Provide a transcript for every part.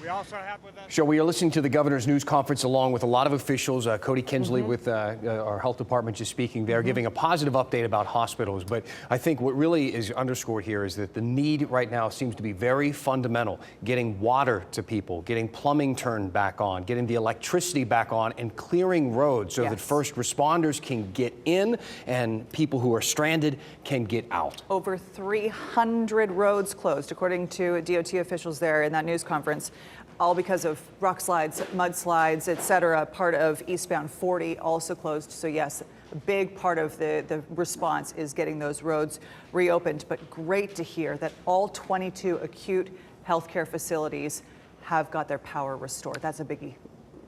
We also have with us. So we are listening to the governor's news conference along with a lot of officials. Cody Kinsley with our health department just speaking there, giving a positive update about hospitals. But I think what really is underscored here is that the need right now seems to be very fundamental. Getting water to people, getting plumbing turned back on, getting the electricity back on, and clearing roads so that first responders can get in and people who are stranded can get out. Over 300 roads closed, according to DOT officials there in that news conference, all because of rock slides, mudslides, etc. Part of eastbound 40 also closed. So yes, a big part of the response is getting those roads reopened. But great to hear that all 22 acute healthcare facilities have got their power restored. That's a biggie.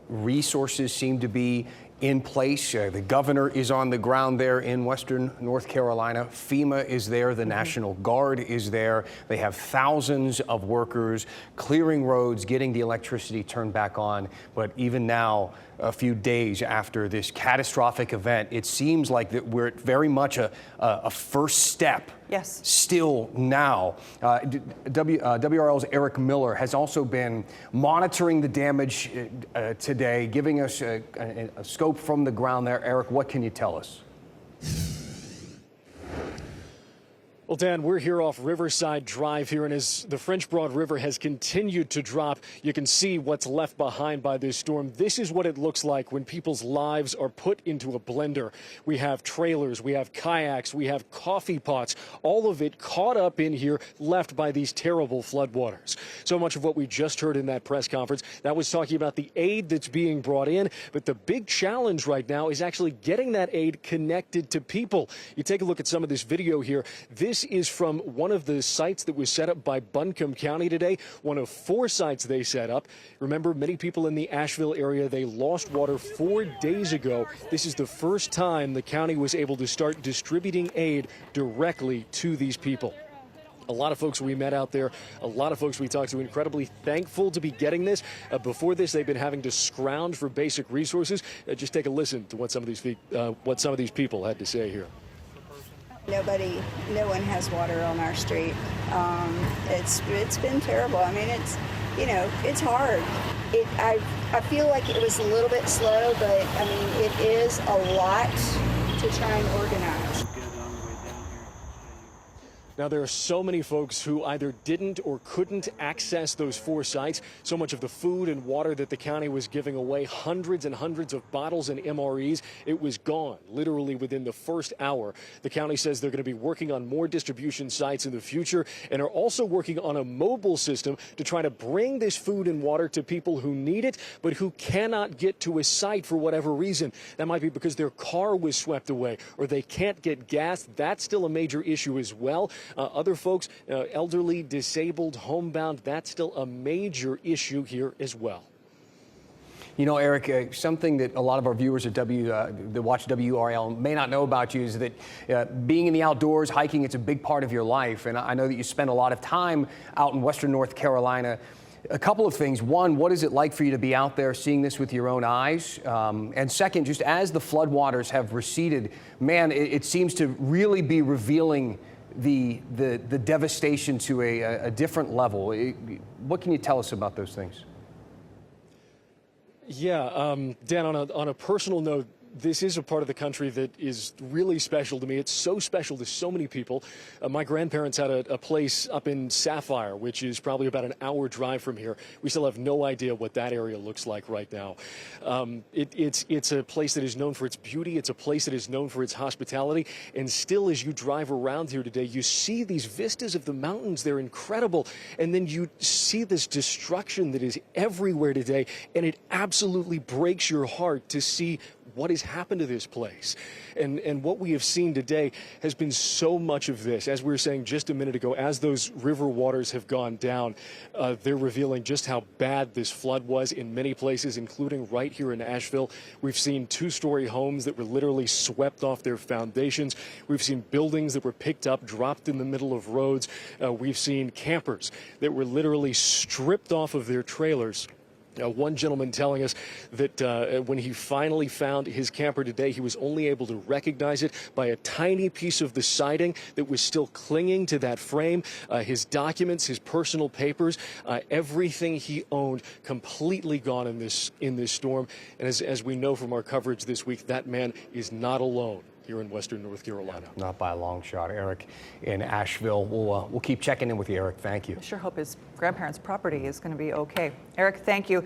Resources seem to be in place. The governor is on the ground there in western North Carolina. FEMA is there. The National Guard is there. They have thousands of workers clearing roads, getting the electricity turned back on. But even now, a few days after this catastrophic event, it seems like that we're at very much a first step. Yes. Still now. WRL's Eric Miller has also been monitoring the damage today, giving us a scope from the ground there. Eric, what can you tell us? Well, Dan, we're here off Riverside Drive here, and as the French Broad River has continued to drop, you can see what's left behind by this storm. This is what it looks like when people's lives are put into a blender. We have trailers, we have kayaks, we have coffee pots, all of it caught up in here, left by these terrible floodwaters. So much of what we just heard in that press conference, that was talking about the aid that's being brought in, but the big challenge right now is actually getting that aid connected to people. You take a look at some of this video here. This is from one of the sites that was set up by Buncombe County today, one of 4 sites they set up. Remember, many people in the Asheville area, they lost water 4 days ago. This is the first time the county was able to start distributing aid directly to these people. A lot of folks we met out there, a lot of folks we talked to, incredibly thankful to be getting this. Before this, they've been having to scrounge for basic resources. Just take a listen to what some of these people had to say here. No one has water on our street. It's been terrible. I mean, it's hard. I feel like it was a little bit slow, but I mean, it is a lot to try and organize. Now, there are so many folks who either didn't or couldn't access those 4 sites. So much of the food and water that the county was giving away, hundreds and hundreds of bottles and MREs, it was gone literally within the first hour. The county says they're going to be working on more distribution sites in the future and are also working on a mobile system to try to bring this food and water to people who need it, but who cannot get to a site for whatever reason. That might be because their car was swept away or they can't get gas. That's still a major issue as well. Other folks, elderly, disabled, homebound, that's still a major issue here as well. You know, Eric, something that a lot of our viewers at that watch WRL may not know about you is that being in the outdoors, hiking, it's a big part of your life. And I know that you spend a lot of time out in western North Carolina. A couple of things. One, what is it like for you to be out there seeing this with your own eyes? And second, just as the floodwaters have receded, man, it seems to really be revealing the devastation to a different level. What can you tell us about those things? Yeah, Dan, on a personal note, this is a part of the country that is really special to me. It's so special to so many people. My grandparents had a place up in Sapphire, which is probably about an hour drive from here. We still have no idea what that area looks like right now. It's a place that is known for its beauty. It's a place that is known for its hospitality. And still, as you drive around here today, you see these vistas of the mountains. They're incredible. And then you see this destruction that is everywhere today. And it absolutely breaks your heart to see what has happened to this place. And what we have seen today has been so much of this. As we were saying just a minute ago, as those river waters have gone down, they're revealing just how bad this flood was in many places, including right here in Asheville. We've seen 2-story homes that were literally swept off their foundations. We've seen buildings that were picked up, dropped in the middle of roads. We've seen campers that were literally stripped off of their trailers One gentleman telling us that when he finally found his camper today, he was only able to recognize it by a tiny piece of the siding that was still clinging to that frame. His documents, his personal papers, everything he owned completely gone in this storm. And as we know from our coverage this week, that man is not alone here in western North Carolina. Not by a long shot. Eric in Asheville. We'll keep checking in with you, Eric. Thank you. I sure hope his grandparents' property is going to be okay. Eric, thank you.